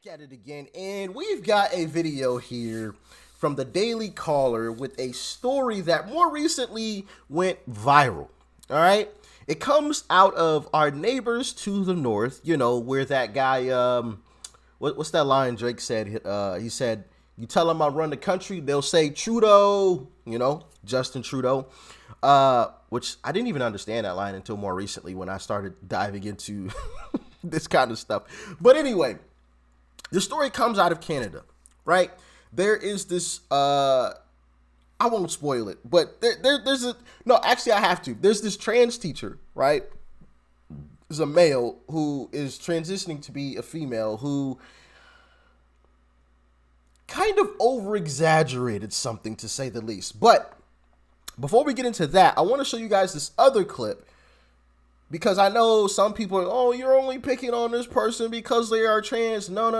At it again, and we've got a video here from the Daily Caller with a story that more recently went viral. All right, it comes out of our neighbors to the north, you know, where that guy what's that line Drake said? He said, you tell them I run the country, they'll say Trudeau, you know, Justin Trudeau, which I didn't even understand that line until more recently when I started diving into this kind of stuff. But anyway, the story comes out of Canada, right? There is this, I won't spoil it, but actually I have to. There's this trans teacher, right? There's a male who is transitioning to be a female who kind of over-exaggerated something, to say the least. But before we get into that, I want to show you guys this other clip, because I know some people are, oh, you're only picking on this person because they are trans. No.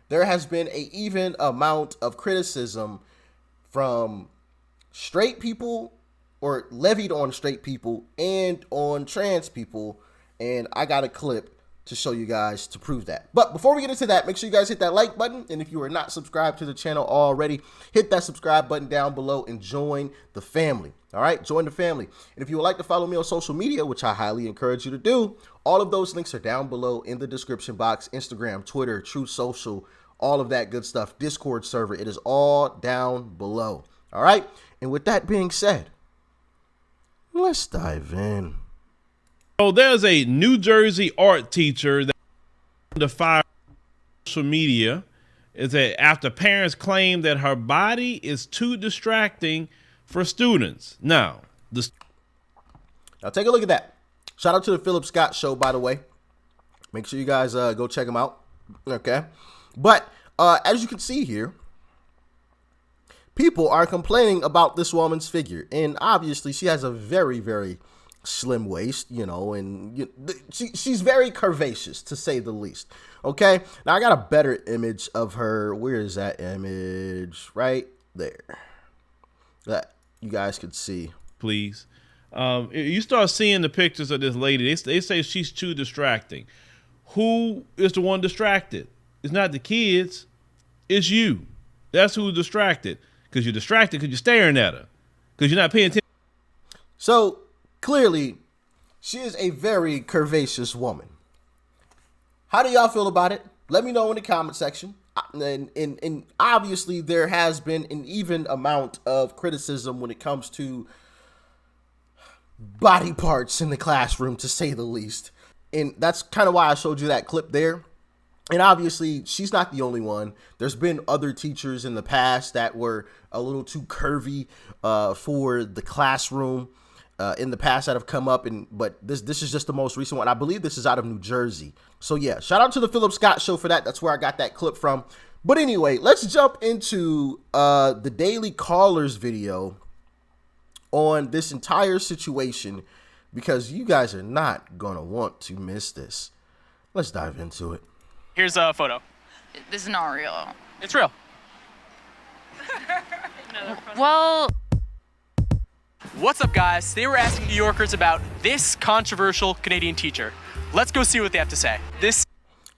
There has been an even amount of criticism from straight people, or levied on straight people and on trans people. And I got a clip to show you guys to prove that. But before we get into that, make sure you guys hit that like button. And if you are not subscribed to the channel already, hit that subscribe button down below and join the family. All right, join the family. And if you would like to follow me on social media, which I highly encourage you to do, all of those links are down below in the description box. Instagram, Twitter, Truth Social, all of that good stuff. Discord server, it is all down below. All right, and with that being said, let's dive in. So there's a New Jersey art teacher that under fire on social media is that after parents claim that her body is too distracting for students. Now take a look at that. Shout out to the Philip Scott Show, by the way. Make sure you guys go check him out. Okay, but as you can see here, people are complaining about this woman's figure, and obviously she has a very, very slim waist, you know, and she's very curvaceous, to say the least. Okay, now I got a better image of her. Where is that image? Right there, that you guys could see. Please, you start seeing the pictures of this lady, they say she's too distracting. Who is the one distracted? It's not the kids, it's you. That's who's distracted, because you're distracted because you're staring at her, because you're not paying attention. So clearly, she is a very curvaceous woman. How do y'all feel about it? Let me know in the comment section. And obviously, there has been an even amount of criticism when it comes to body parts in the classroom, to say the least. And that's kind of why I showed you that clip there. And obviously, she's not the only one. There's been other teachers in the past that were a little too curvy for the classroom. In the past that have come up, but this is just the most recent one. I believe this is out of New Jersey. So yeah, shout out to the Philip Scott Show for that. That's where I got that clip from. But anyway, let's jump into the Daily Caller's video on this entire situation, because you guys are not gonna want to miss this. Let's dive into it. Here's a photo. This is not real. It's real. Well, What's up, guys? They were asking New Yorkers about this controversial Canadian teacher. Let's go see what they have to say.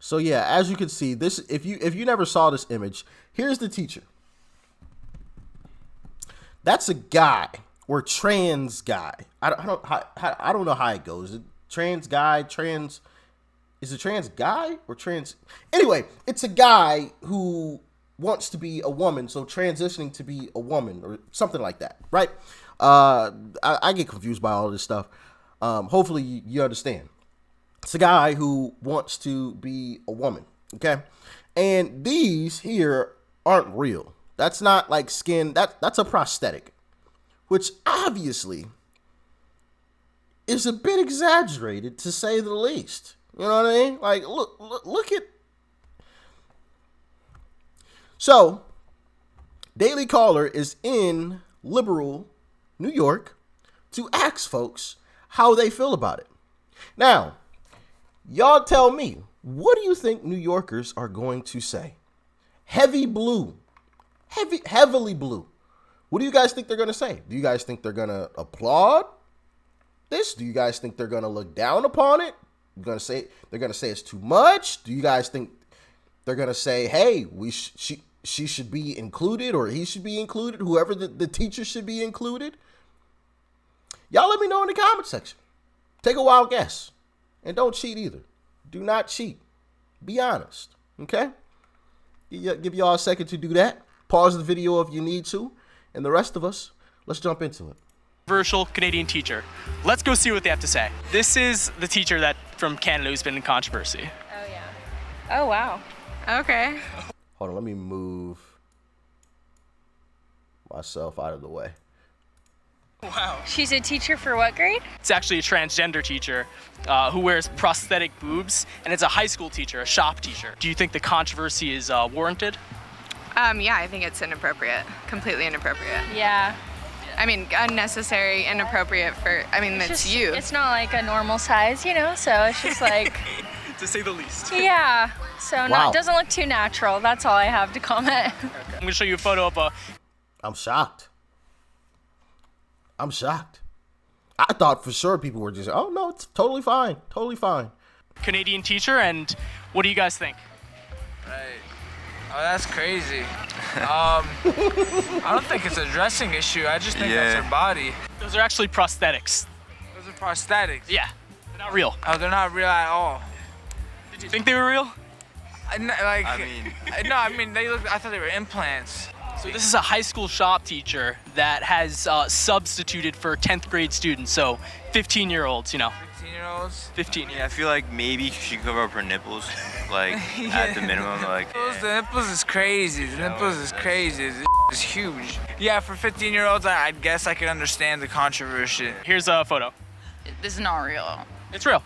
So yeah, as you can see, this if you never saw this image, here's the teacher. That's a guy, or trans guy. I don't know how it goes. Is it trans guy, trans? Is it trans guy or trans? Anyway, it's a guy who wants to be a woman, so transitioning to be a woman or something like that, right? I get confused by all this stuff. Hopefully you understand. It's a guy who wants to be a woman, okay? And these here aren't real. That's not like skin. That's a prosthetic, which obviously is a bit exaggerated, to say the least. You know what I mean? Like, look at. So, Daily Caller is in liberal New York to ask folks how they feel about it. Now, y'all tell me, what do you think New Yorkers are going to say? Heavily blue. What do you guys think they're going to say? Do you guys think they're going to applaud this? Do you guys think they're going to look down upon it? they're gonna say it's too much? Do you guys think they're gonna say, hey, she should be included, or he should be included? Whoever the teacher should be included. Y'all let me know in the comment section. Take a wild guess, and don't cheat either. Do not cheat. Be honest. Okay. Give y'all a second to do that. Pause the video if you need to, and the rest of us, let's jump into it. Controversial Canadian teacher. Let's go see what they have to say. This is the teacher that from Canada who's been in controversy. Oh, yeah. Oh, wow. Okay. Hold on, let me move myself out of the way. Wow. She's a teacher for what grade? It's actually a transgender teacher who wears prosthetic boobs, and it's a high school teacher, a shop teacher. Do you think the controversy is warranted? Yeah, I think it's inappropriate. Completely inappropriate. Yeah. I mean, unnecessary, inappropriate for, it's you. It's not like a normal size, you know, so it's just like, To say the least. yeah. So Wow. it doesn't look too natural. That's all I have to comment. I'm going to show you a photo of a I'm shocked. I thought for sure people were just, oh no, it's totally fine. Totally fine. Canadian teacher, and what do you guys think? Right. Oh, that's crazy. I don't think it's a dressing issue. I just think that's her body. Those are actually prosthetics. Those are prosthetics. Yeah, they're not real. Oh, they're not real at all. Did you think they were real? I thought they were implants. So this is a high school shop teacher that has substituted for 10th grade students, so 15-year-olds, you know. 15-year-olds. 15. Yeah, I feel like maybe she could cover up her nipples, like at the minimum, like. The nipples is crazy. The nipples is crazy. It's huge. Yeah, for 15-year-olds, I guess I could understand the controversy. Here's a photo. This is not real. It's real.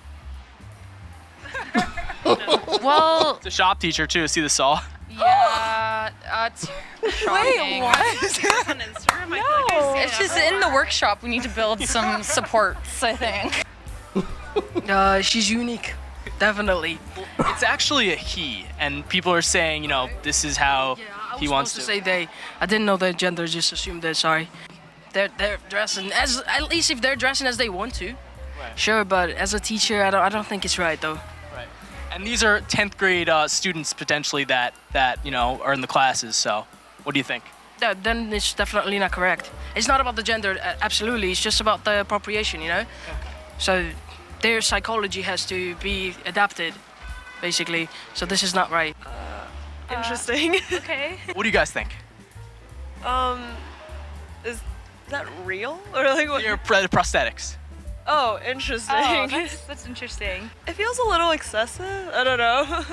Well, It's a shop teacher too. See the saw? yeah, it's shocking. On Instagram? No. It's just in the workshop. We need to build some supports, I think. She's unique, definitely. It's actually a he, and people are saying, you know, this is how he wants to. Say they. I didn't know their gender. Just assumed they're sorry. They're dressing as, at least if they're dressing as they want to. Right. Sure, but as a teacher, I don't think it's right though. Right. And these are 10th grade students potentially that you know are in the classes. So, what do you think? Then it's definitely not correct. It's not about the gender, absolutely. It's just about the appropriation, you know. So their psychology has to be adapted, basically. So this is not right. Interesting. Okay. What do you guys think? Is that real? Or like what? They're prosthetics. Oh, interesting. Oh, that's interesting. It feels a little excessive. I don't know.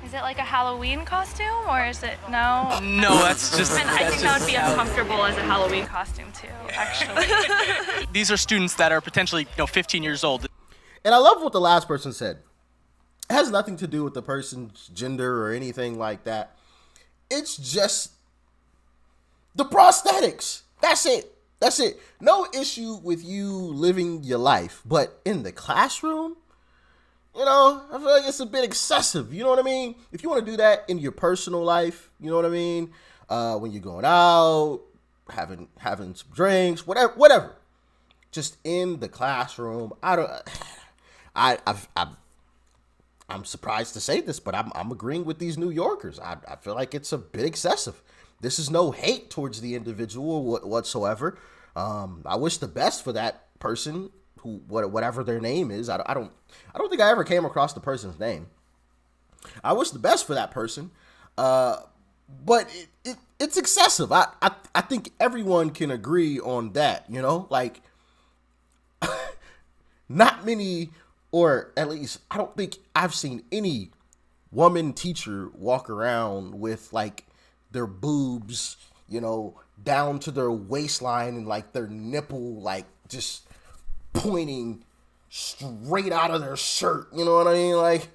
Is it like a Halloween costume, or is it, no? No, that's just. And I think that would be uncomfortable as a Halloween costume too, actually. These are students that are potentially, 15 years old. And I love what the last person said. It has nothing to do with the person's gender or anything like that. It's just the prosthetics. That's it. That's it. No issue with you living your life. But in the classroom, you know, I feel like it's a bit excessive. You know what I mean? If you want to do that in your personal life, you know what I mean? When you're going out, having some drinks, whatever. Just in the classroom. I'm surprised to say this, but I'm agreeing with these New Yorkers. I feel like it's a bit excessive. This is no hate towards the individual whatsoever. I wish the best for that person, whatever their name is. I don't think I ever came across the person's name. I wish the best for that person, but it's excessive. I think everyone can agree on that. You know, like not many. Or at least I don't think I've seen any woman teacher walk around with like their boobs, you know, down to their waistline and like their nipple like just pointing straight out of their shirt. You know what I mean? Like,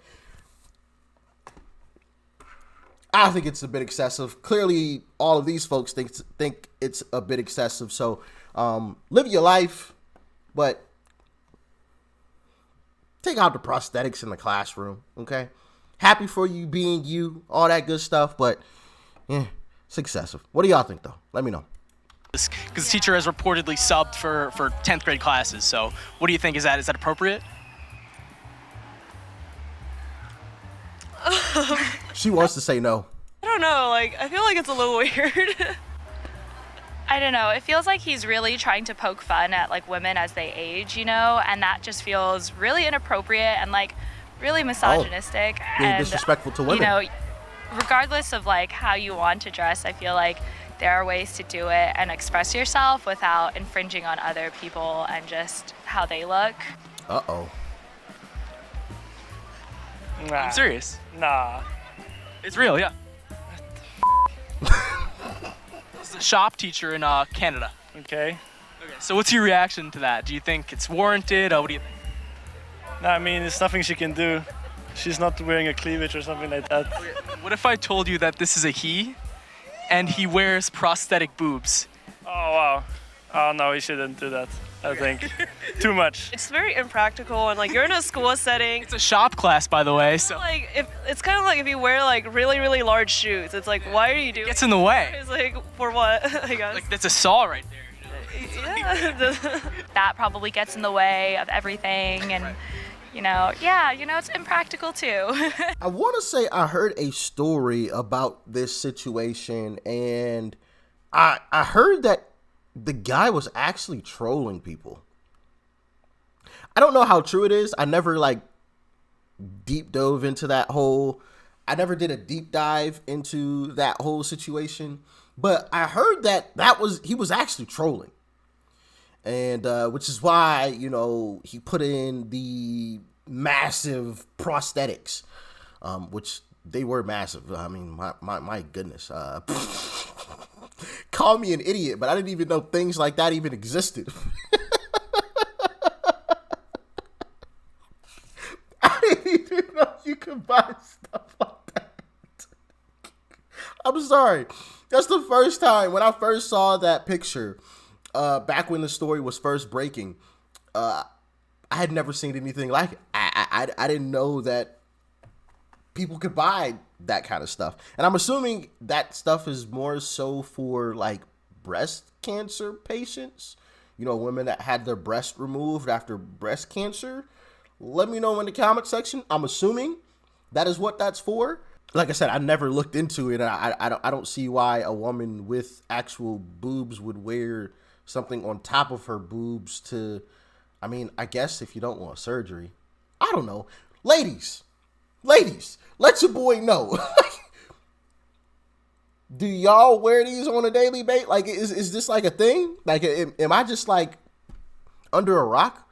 I think it's a bit excessive. Clearly, all of these folks think it's a bit excessive. So live your life, but take out the prosthetics in the classroom, okay? Happy for you being you, all that good stuff, but yeah, it's excessive. What do y'all think, though? Let me know. Because the teacher has reportedly subbed for 10th grade classes. So what do you think? Is that appropriate? She wants to say no. I don't know. Like, I feel like it's a little weird. I don't know. It feels like he's really trying to poke fun at like women as they age, you know, and that just feels really inappropriate and like really misogynistic Being and disrespectful to women. You know, regardless of like how you want to dress, I feel like there are ways to do it and express yourself without infringing on other people and just how they look. Uh-oh. Nah. I'm serious. Nah. It's real, yeah. This is a shop teacher in Canada. Okay. Okay. So what's your reaction to that? Do you think it's warranted? What do you think? No, I mean, there's nothing she can do. She's not wearing a cleavage or something like that. What if I told you that this is a he, and he wears prosthetic boobs? Oh, wow. Oh, no, he shouldn't do that, I think. Too much. It's very impractical, and like you're in a school setting. It's a shop class, by the way, so. Like, if it's kind of like if you wear like really, really large shoes, it's like, why are you doing? Gets in the way. It's like, for what? I guess. Like that's a saw right there. Yeah. That probably gets in the way of everything and you know, yeah, you know, it's impractical too. I want to say I heard a story about this situation, and I heard that the guy was actually trolling people. I don't know how true it is. I never like deep dove into that whole. I never did a deep dive into that whole situation, but I heard that he was actually trolling. And which is why, you know, he put in the massive prosthetics, which they were massive. I mean, my goodness. Call me an idiot, but I didn't even know things like that even existed. I didn't even know you could buy stuff like that. I'm sorry. That's the first time when I first saw that picture. Back when the story was first breaking, I had never seen anything like it. I didn't know that people could buy that kind of stuff. And I'm assuming that stuff is more so for like breast cancer patients, you know, women that had their breast removed after breast cancer. Let me know in the comment section. I'm assuming that is what that's for. Like I said, I never looked into it, and I don't see why a woman with actual boobs would wear something on top of her boobs to, I mean, I guess if you don't want surgery. I don't know. Ladies, let your boy know. Do y'all wear these on a daily basis? Like, is this like a thing? Like, am I just like under a rock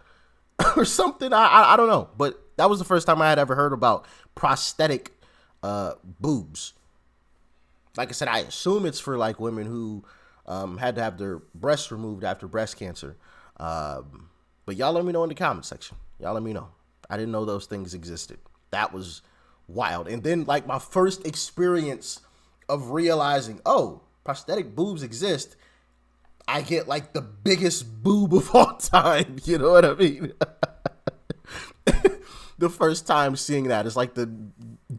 or something? I don't know. But that was the first time I had ever heard about prosthetic boobs. Like I said, I assume it's for like women who had to have their breasts removed after breast cancer. But y'all let me know in the comment section. Y'all let me know. I didn't know those things existed. That was wild. And then like my first experience of realizing, oh, prosthetic boobs exist, I get like the biggest boob of all time. You know what I mean? The first time seeing that is like the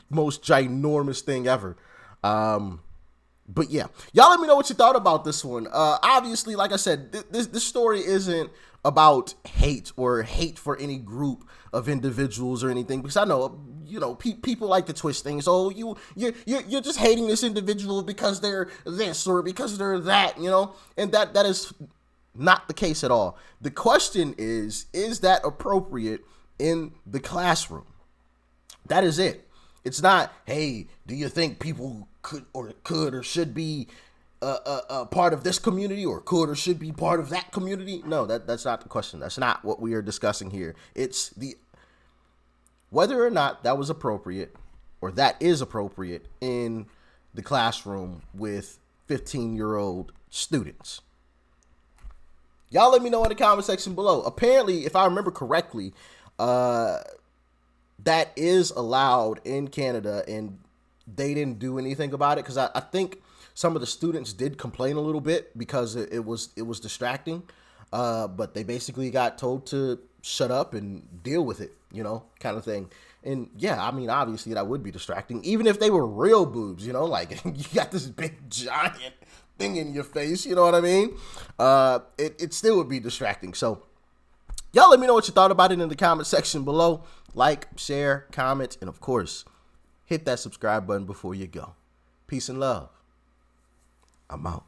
most ginormous thing ever. But yeah, y'all let me know what you thought about this one. Obviously, like I said, this story isn't about hate or hate for any group of individuals or anything, because I know, you know, people like to twist things. Oh, you're just hating this individual because they're this or because they're that, you know, and that is not the case at all. The question is that appropriate in the classroom? That is it. It's not, hey, do you think people could or should be a part of this community, or could or should be part of that community? No, that's not the question. That's not what we are discussing here. It's the whether or not that was appropriate, or that is appropriate in the classroom with 15-year-old students. Y'all let me know in the comment section below. Apparently, if I remember correctly, that is allowed in Canada, and they didn't do anything about it, because I think some of the students did complain a little bit because it was distracting, but they basically got told to shut up and deal with it, you know, kind of thing. And yeah, I mean, obviously that would be distracting, even if they were real boobs, you know, like you got this big giant thing in your face, you know what I mean? It still would be distracting. So y'all let me know what you thought about it in the comment section below. Like, share, comment, and of course, hit that subscribe button before you go. Peace and love. I'm out.